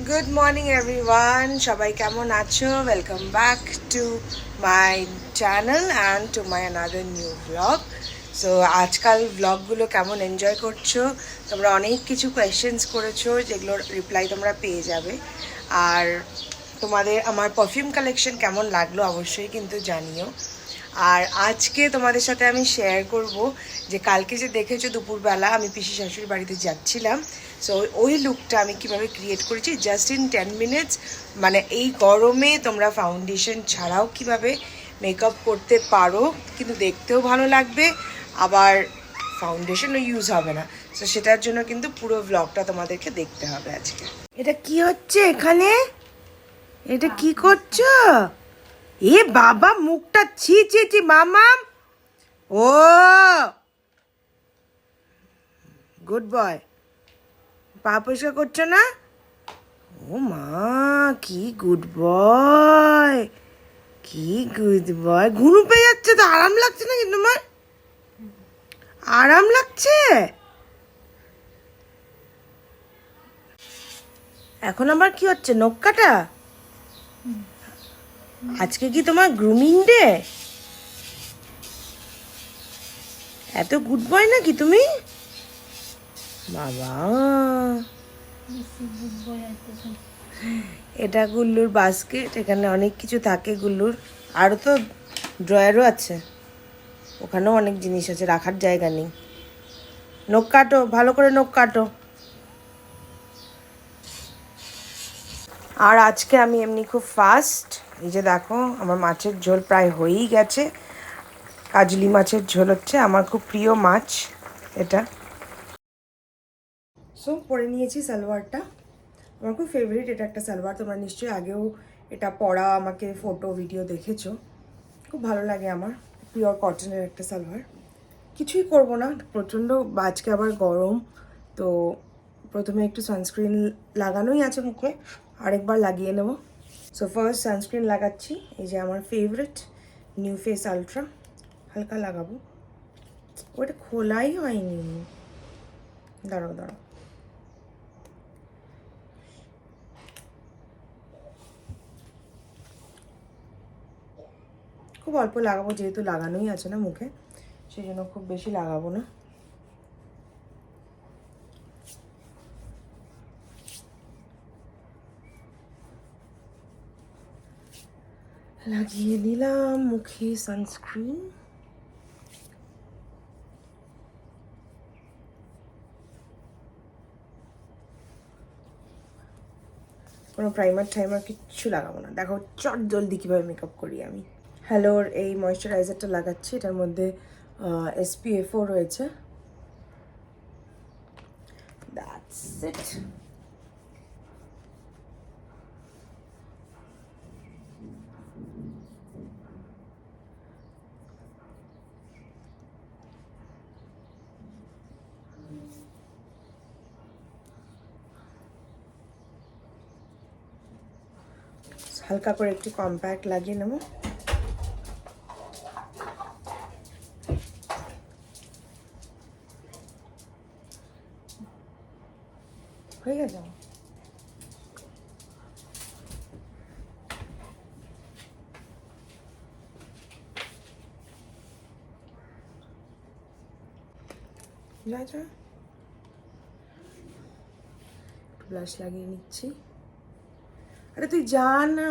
Good morning everyone. সবাই কেমন আছো? Welcome back to my channel and to my another new vlog. So আজকাল vlogগুলো কেমন এনজয় করছো? তোমরা অনেক কিছু কোয়েশ্চেন্স করেছো যেগুলোর রিপ্লাই তোমরা পেয়ে যাবে। আর তোমাদের আমার পারফিউম কালেকশন কেমন লাগলো অবশ্যই কিন্তু জানিও। আর আজকে তোমাদের সাথে আমি শেয়ার করব যে কালকে যে দেখেছো দুপুরবেলা আমি পিসি শাশুড়ির বাড়িতে যাচ্ছিলাম, সো ওই লুকটা আমি কিভাবে ক্রিয়েট করেছি জাস্ট ইন 10 মিনিটস। মানে এই গরমে তোমরা ফাউন্ডেশন ছাড়াও কিভাবে মেকআপ করতে পারো, কিন্তু দেখতেও ভালো লাগবে, আবার ফাউন্ডেশনও ইউজ হবে না। সো সেটার জন্য কিন্তু পুরো ব্লগটা তোমাদেরকে দেখতে হবে আজকে। এটা কি হচ্ছে এখানে? এটা কি করছো? এ বাবা, মুখটা ছি ছি ছি মামাম। ও গুড বয়। পা পরিষ্কার করছো না? ও মা, কি গুড বয়, কি গুড বয়। ঘুরু পেয়ে যাচ্ছে তো, আরাম লাগছে নাকি তোমার? আরাম লাগছে? এখন আবার কি হচ্ছে, নখ কাটা? আজকে কি তোমার গ্রুমিং ডে? এত গুড বয় নাকি তুমি? বাবা, এটা গুল্লুর বাস্কেট, এখানে অনেক কিছু থাকে গুল্লুর। আরও তো ড্রয়ারও আছে, ওখানেও অনেক জিনিস আছে, রাখার জায়গা নেই। নখ কাটো, ভালো করে নখ কাটো। আর আজকে আমি এমনি খুব ফাস্ট। এই যে দেখো, আমার মাছের ঝোল প্রায় হয়েই গেছে। কাজলি মাছের ঝোল হচ্ছে আমার খুব প্রিয় মাছ এটা। সো পরে নিয়েছি সালোয়ারটা, আমার খুব ফেভারিট এটা একটা সালোয়ার। তোমরা নিশ্চয়ই আগেও এটা পরা আমাকে ফটো ভিডিও দেখেছো, খুব ভালো লাগে আমার। পিওর কটনের একটা সালোয়ার। কিছুই করব না, প্রচণ্ড আজকে আবার গরম, তো প্রথমে একটু সানস্ক্রিন লাগানোই আছে মুখে, আরেকবার লাগিয়ে নেব। সো ফার্স্ট সানস্ক্রিন লাগাচ্ছি, এই যে আমার ফেভারিট নিউ ফেস আলট্রা, হালকা লাগাবো। ওটা খোলাই হয়নি, দাঁড়াও দাঁড়াও। খুব অল্প লাগাবো, যেহেতু লাগানোই আছে না মুখে, সেই জন্য খুব বেশি লাগাবো না। লাগিয়ে দিলাম মুখে সানস্ক্রিন। কোনো প্রাইমার টাইমার কিচ্ছু লাগাবো না। দেখো চট জলদি কীভাবে মেকআপ করি আমি। হ্যালোর এই ময়শ্চারাইজারটা লাগাচ্ছি, এটার মধ্যে SPF-ও রয়েছে। That's it. হালকা করে একটু কম্প্যাক্ট লাগিয়ে নেব। হয়ে গেছে। যা যা, একটু ব্লাশ লাগিয়ে নিচ্ছি। আরে তুই যা না।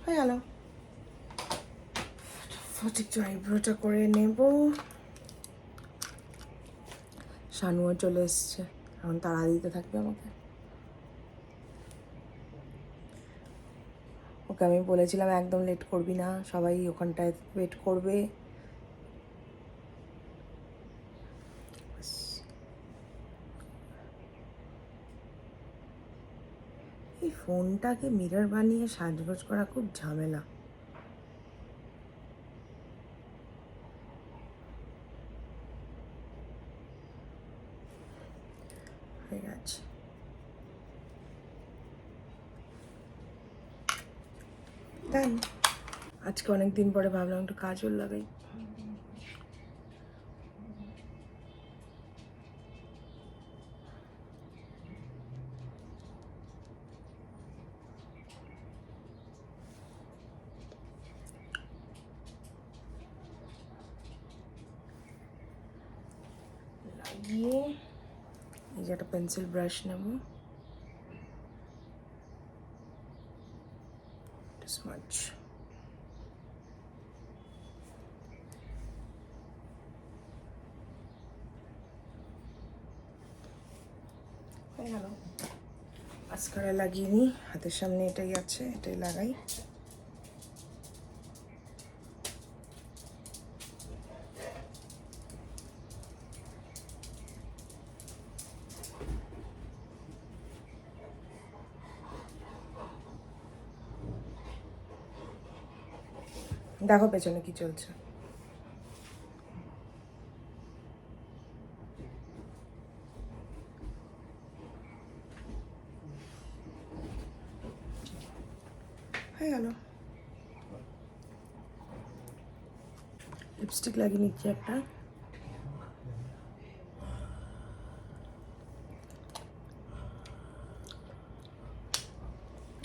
হয়ে গেল। একটু আইব্রোটা করে নেব। শানুও চলে এসছে, এখন তাড়া দিতে থাকবে আমাকে। ওকে আমি বলেছিলাম একদম লেট করবি না, সবাই ওখানটায় ওয়েট করবে। এই ফোনটাকে মিরর বানিয়ে সাজগোজ করা খুব ঝামেলা। হয়ে গেছে। দেন আজকে অনেক দিন পরে ভাবলাম একটু কাজল লাগাই। লাগিয়ে এই যে একটা পেন্সিল ব্রাশ নেব, স্মাচ। হয়ে গেল। মাস্কারা লাগিয়ে নিই, হাতের সামনে এটাই আছে, এটাই লাগাই। দেখো পেছনে কি চলছে। হয়ে গেল। লিপস্টিক লাগিয়ে নিচ্ছি একটা।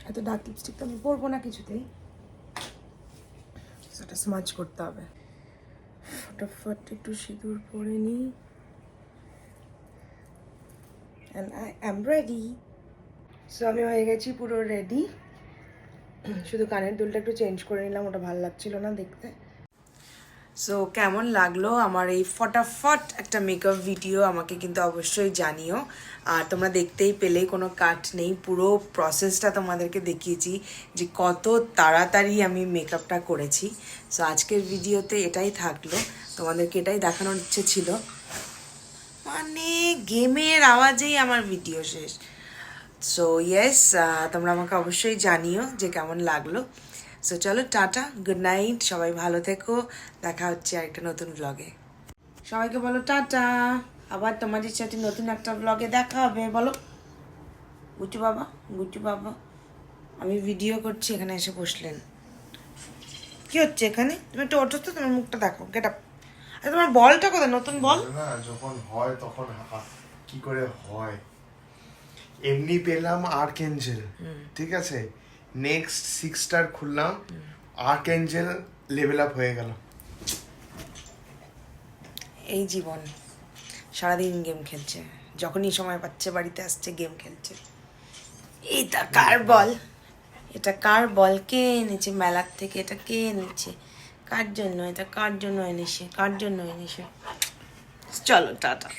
এত ডার্ক লিপস্টিক তো আমি পরবো না কিছুতেই, সেটা স্মাচ করতে হবে। ফটাফট একটু সিঁদুর পরে নিই। And I am ready. So আমি হয়ে গেছি পুরো রেডি, শুধু কানের দুলটা একটু চেঞ্জ করে নিলাম, ওটা ভালো লাগছিল না দেখতে। সো কেমন লাগলো আমার এই ফটাফট একটা মেকআপ ভিডিও আমাকে কিন্তু অবশ্যই জানিও। আর তোমরা দেখতেই পেলে কোনো কাট নেই, পুরো প্রসেসটা তোমাদেরকে দেখিয়েছি যে কত তাড়াতাড়ি আমি মেকআপটা করেছি। সো আজকের ভিডিওতে এটাই থাকলো, তোমাদেরকে এটাই দেখানোর ইচ্ছে ছিল। মানে গেমের আওয়াজেই আমার ভিডিও শেষ। সো ইয়েস, তোমরা আমাকে অবশ্যই জানিও যে কেমন লাগলো। সো চলো টাটা, গুড নাইট, সবাই ভালো থেকো, দেখা হচ্ছে একটা নতুন ব্লগে। সবাইকে বলো টাটা, আবার তোমাদের সাথে নতুন একটা ব্লগে দেখা হবে। বলো গুচু বাবা, গুচু বাবা। আমি ভিডিও করছি, এখানে এসে বসলেন। কি হচ্ছে এখানে? তুমি একটু ওঠো তো, তোমার মুখটা দেখো, গেট আপ। আরে তোমার বলটা কোথায়, নতুন বল? না যখন হয় তখন কি করে হয়। এমনি পেলাম আর্কএঞ্জেল, ঠিক আছে, নেক্সট 6 স্টার খুললাম, আর্কএঞ্জেল লেভেল আপ হয়ে গেল। এই জীবন, সারাদিন গেম খেলছে, যখনই সময় পাচ্ছে বাড়িতে আসছে গেম খেলছে। এটা কার বল? এটা কার বল? কে এনেছে মেলার থেকে? এটা কে এনেছে? কার জন্য? এটা কার জন্য এনেছে? কার জন্য এনেছে? চলো টাটা।